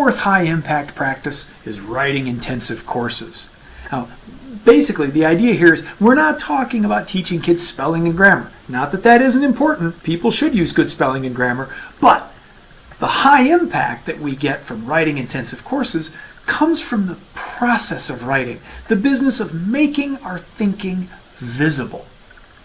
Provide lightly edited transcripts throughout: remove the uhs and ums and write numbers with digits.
fourth high-impact practice is writing intensive courses. Now, basically, the idea here is we're not talking about teaching kids spelling and grammar. Not that that isn't important. People should use good spelling and grammar. But the high impact that we get from writing intensive courses comes from the process of writing, the business of making our thinking visible.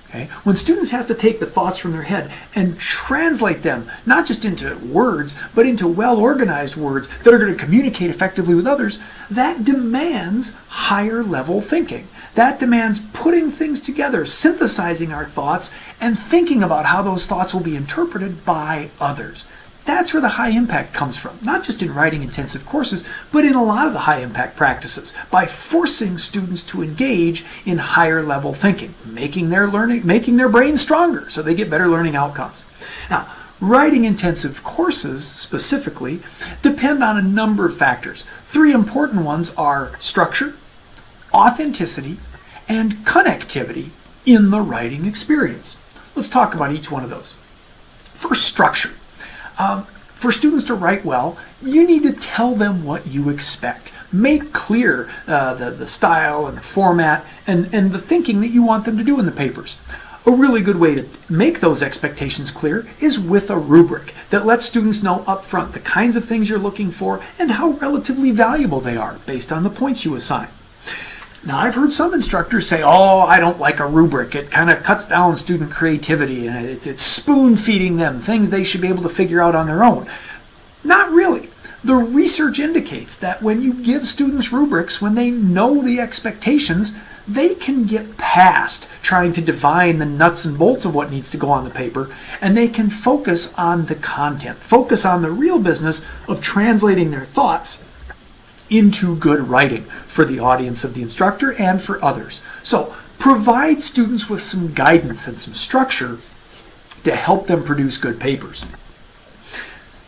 Okay? When students have to take the thoughts from their head and translate them, not just into words, but into well-organized words that are going to communicate effectively with others, that demands higher level thinking. That demands putting things together, synthesizing our thoughts, and thinking about how those thoughts will be interpreted by others. That's where the high impact comes from, not just in writing intensive courses, but in a lot of the high impact practices, by forcing students to engage in higher level thinking, making their brains stronger so they get better learning outcomes. Now, writing intensive courses specifically depend on a number of factors. Three important ones are structure, authenticity, and connectivity in the writing experience. Let's talk about each one of those. First, structure. For students to write well, you need to tell them what you expect. Make clear the style and the format and the thinking that you want them to do in the papers. A really good way to make those expectations clear is with a rubric that lets students know up front the kinds of things you're looking for and how relatively valuable they are based on the points you assign. Now, I've heard some instructors say, oh, I don't like a rubric. It kind of cuts down student creativity and it's spoon-feeding them things they should be able to figure out on their own. Not really. The research indicates that when you give students rubrics, when they know the expectations, they can get past trying to divine the nuts and bolts of what needs to go on the paper, and they can focus on the content, focus on the real business of translating their thoughts into good writing for the audience of the instructor and for others. So provide students with some guidance and some structure to help them produce good papers.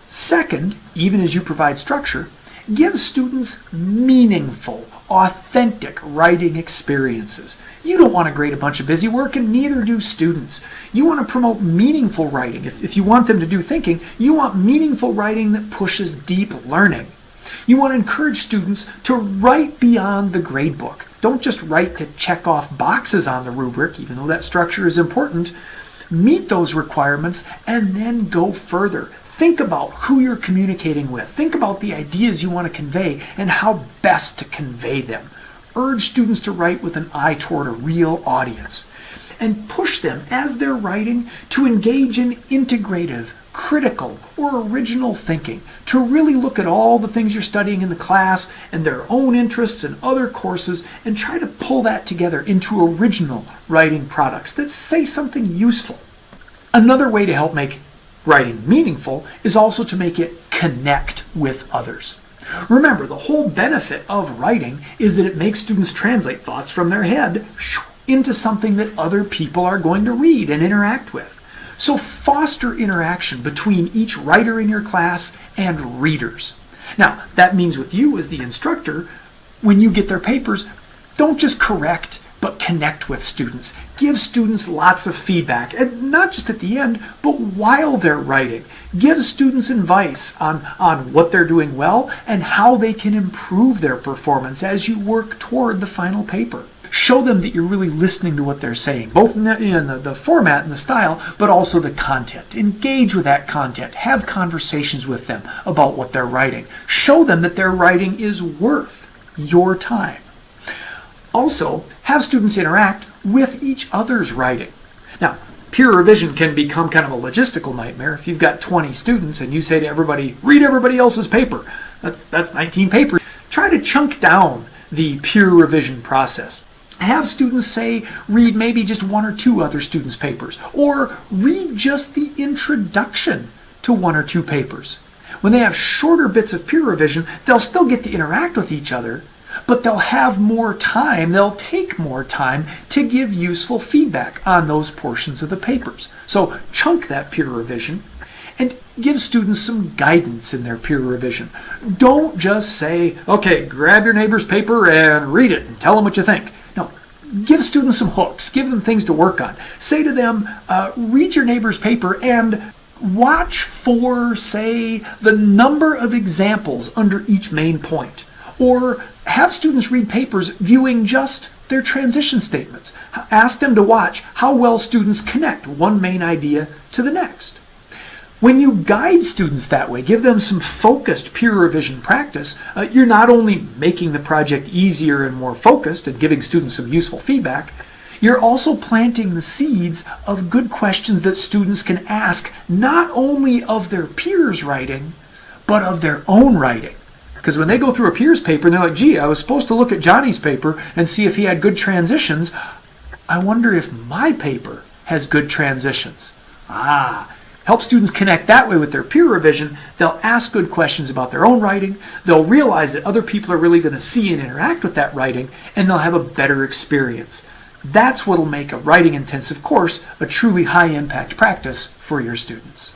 Second, even as you provide structure, give students meaningful, authentic writing experiences. You don't want to grade a bunch of busy work, and neither do students. You want to promote meaningful writing. If you want them to do thinking, you want meaningful writing that pushes deep learning. You want to encourage students to write beyond the grade book. Don't just write to check off boxes on the rubric, even though that structure is important. Meet those requirements and then go further. Think about who you're communicating with. Think about the ideas you want to convey and how best to convey them. Urge students to write with an eye toward a real audience. And push them, as they're writing, to engage in integrative, critical, or original thinking, to really look at all the things you're studying in the class and their own interests and other courses and try to pull that together into original writing products that say something useful. Another way to help make writing meaningful is also to make it connect with others. Remember, the whole benefit of writing is that it makes students translate thoughts from their head into something that other people are going to read and interact with. So foster interaction between each writer in your class and readers. Now, that means with you as the instructor, when you get their papers, don't just correct, but connect with students. Give students lots of feedback, and not just at the end, but while they're writing. Give students advice on what they're doing well and how they can improve their performance as you work toward the final paper. Show them that you're really listening to what they're saying, both in the format and the style, but also the content. Engage with that content. Have conversations with them about what they're writing. Show them that their writing is worth your time. Also, have students interact with each other's writing. Now, peer revision can become kind of a logistical nightmare. If you've got 20 students and you say to everybody, read everybody else's paper, that's 19 papers. Try to chunk down the peer revision process. Have students say, read maybe just one or two other students' papers, or read just the introduction to one or two papers. When they have shorter bits of peer revision, they'll still get to interact with each other, but they'll have more time, they'll take more time to give useful feedback on those portions of the papers. So chunk that peer revision and give students some guidance in their peer revision. Don't just say, okay, grab your neighbor's paper and read it and tell them what you think. No, give students some hooks, give them things to work on. Say to them, read your neighbor's paper and Watch for, say, the number of examples under each main point, or have students read papers viewing just their transition statements. Ask them to watch how well students connect one main idea to the next. When you guide students that way, give them some focused peer revision practice, you're not only making the project easier and more focused and giving students some useful feedback, you're also planting the seeds of good questions that students can ask not only of their peers' writing, but of their own writing. Because when they go through a peer's paper and they're like, gee, I was supposed to look at Johnny's paper and see if he had good transitions. I wonder if my paper has good transitions. Help students connect that way with their peer revision. They'll ask good questions about their own writing. They'll realize that other people are really going to see and interact with that writing, and they'll have a better experience. That's what will make a writing intensive course a truly high impact practice for your students.